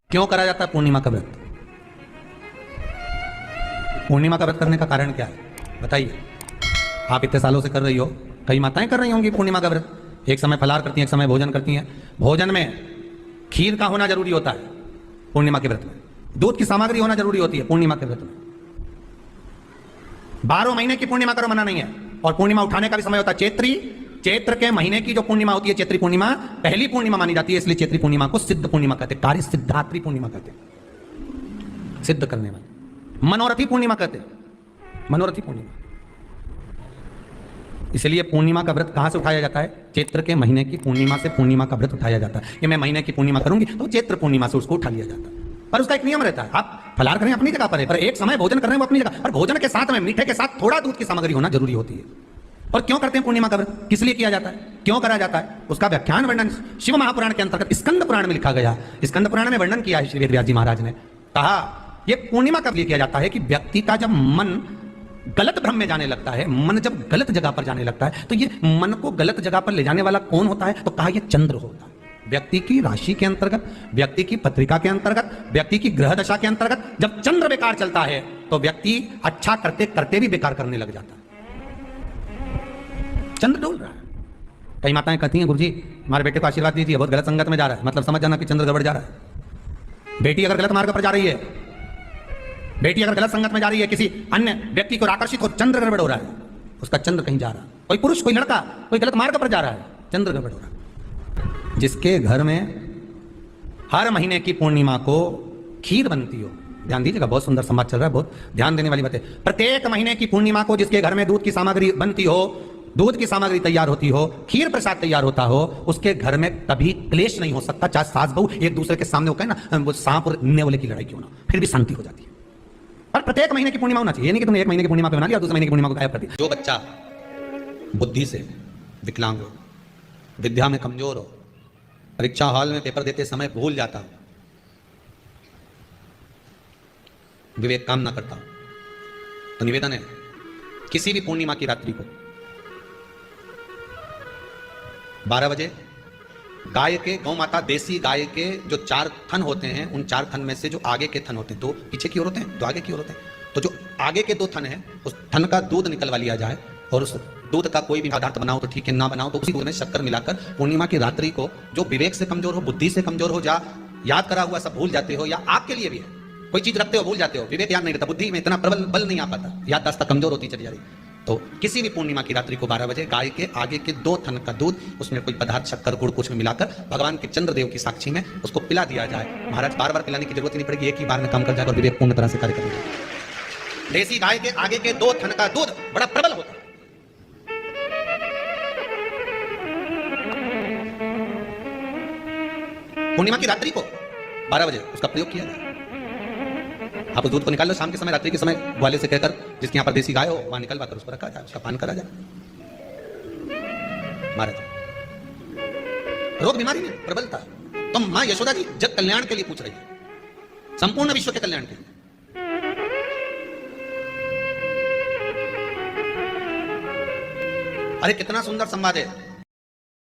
क्यों करा जाता है पूर्णिमा का व्रत? पूर्णिमा का व्रत करने का कारण क्या है बताइए? आप इतने सालों से कर रही हो, कई माताएं कर रही होंगी पूर्णिमा का व्रत। एक समय फलाहार करती हैं, एक समय भोजन करती हैं। भोजन में खीर का होना जरूरी होता है पूर्णिमा के व्रत में। दूध की सामग्री होना जरूरी होती है पूर्णिमा के व्रत में। 12 महीने की पूर्णिमा करो, मना नहीं है। और पूर्णिमा उठाने का भी समय होता है चैत्री। चैत्र के महीने की जो पूर्णिमा होती है, चैत्री पूर्णिमा पहली पूर्णिमा मानी जाती है, इसलिए चैत्री पूर्णिमा को सिद्ध पूर्णिमा कहते हैं, कार्य सिद्धात्री पूर्णिमा कहते हैं, सिद्ध करने वाले। मनोरथी पूर्णिमा कहते हैं, मनोरथी पूर्णिमा। इसलिए पूर्णिमा का व्रत कहां से उठाया जाता है? चैत्र के महीने की पूर्णिमा से पूर्णिमा का व्रत उठाया जाता है। कि मैं महीने की पूर्णिमा करूंगी तो चैत्र पूर्णिमा से उसको उठा लिया जाता है। पर उसका एक नियम रहता है, आप फलाहार करें अपनी जगह पर है, पर एक समय भोजन कर रहे हैं वो अपनी जगह। और भोजन के साथ में मीठे के साथ थोड़ा दूध की सामग्री होना जरूरी होती है। और क्यों करते हैं पूर्णिमा का व्रत? किस लिए किया जाता है, क्यों करा जाता है? उसका व्याख्यान वर्णन शिव महापुराण के अंतर्गत स्कंद पुराण में लिखा गया। स्कंद पुराण में वर्णन किया है श्री वेदव्यास जी महाराज ने। कहा यह पूर्णिमा कब लिए किया जाता है कि व्यक्ति का जब मन गलत भ्रम में जाने लगता है, मन जब गलत जगह पर जाने लगता है, तो ये मन को गलत जगह पर ले जाने वाला कौन होता है? तो कहा यह चंद्र होता है। व्यक्ति की राशि के अंतर्गत, व्यक्ति की पत्रिका के अंतर्गत, व्यक्ति की ग्रह दशा के अंतर्गत जब चंद्र बेकार चलता है तो व्यक्ति अच्छा करते करते भी बेकार करने लग जाता है। चंद्र डोल रहा है। कई माताएं कहती हैं गुरुजी हमारे बेटे को आशीर्वाद दीजिए, बहुत गलत संगत में जा रहा है। मतलब समझ जाना कि चंद्र गड़बड़ जा रहा है। बेटी अगर गलत मार्ग पर जा रही है, बेटी अगर गलत संगत में जा रही है, किसी अन्य व्यक्ति को आकर्षित हो, चंद्र गड़बड़ हो रहा है, उसका चंद्र कहीं जा रहा है। कोई पुरुष, कोई लड़का, कोई गलत मार्ग पर जा रहा है, चंद्र गड़बड़ हो रहा है। जिसके घर में हर महीने की पूर्णिमा को खीर बनती हो, ध्यान दीजिएगा, बहुत सुंदर संवाद चल रहा है, बहुत ध्यान देने वाली बात है। प्रत्येक महीने की पूर्णिमा को जिसके घर में दूध की सामग्री बनती हो, दूध की सामग्री तैयार होती हो, खीर प्रसाद तैयार होता हो, उसके घर में कभी क्लेश नहीं हो सकता। चाहे सास बहू एक दूसरे के सामने हो कहे ना, वो सांप और नेवले की लड़ाई क्यों ना, फिर भी शांति हो जाती है। पर प्रत्येक महीने की पूर्णिमा होना चाहिए, नहीं कि तुमने एक महीने की पूर्णिमा पे बना लिया, दूसरे महीने की पूर्णिमा को गायब कर दिया। जो बच्चा बुद्धि से विकलांग हो, विद्या में कमजोर हो, परीक्षा हॉल में पेपर देते समय भूल जाता, विवेक काम ना करता, तो निवेदन है किसी भी पूर्णिमा की रात्रि को 12 बजे गाय के, गौ माता देसी गाय के जो 4 थन होते हैं, उन 4 थन में से जो आगे के थन होते हैं, 2 पीछे की ओर होते हैं, 2 आगे की ओर होते हैं, तो जो आगे के 2 थन हैं उस थन का दूध निकलवा लिया जाए और उस दूध का कोई भी पदार्थ बनाओ तो ठीक है, ना बनाओ तो उसी दूध में शक्कर मिलाकर पूर्णिमा की रात्रि को, जो विवेक से कमजोर हो, बुद्धि से कमजोर हो, या याद करा हुआ सब भूल जाते हो, या आपके लिए भी है कोई चीज रखते हो भूल जाते हो, विवेक याद नहीं रहता, बुद्धि में इतना प्रबल बल नहीं आ पाता, याददाश्त कमजोर होती चली जा रही, तो किसी भी पूर्णिमा की रात्रि को 12 बजे गाय के आगे के 2 थन का दूध, उसमें कोई पदार्थ शक्कर गुड़ कुछ में मिलाकर भगवान के चंद्रदेव की साक्षी में उसको पिला दिया जाए। महाराज बार बार पिलाने की जरूरत नहीं पड़ेगी, एक ही बार में काम कर जाएगा और विवेक पूर्ण तरह से कार्य करेगा। देसी गाय के आगे के 2 थन का दूध बड़ा प्रबल होता है। पूर्णिमा की रात्रि को 12 बजे उसका प्रयोग किया जाए। आप उस दूध को निकाल लो शाम के समय, रात्रि के समय ग्वाले से कहकर जिसके यहाँ पर देसी गाय हो वहां निकलवा कर उसको रखा जाए, उसका पान करा जाए। महाराज रोग बीमारी में प्रबलता, तो मां यशोदा जी जग कल्याण के लिए पूछ रही है, संपूर्ण विश्व के कल्याण के लिए। अरे कितना सुंदर संवाद है।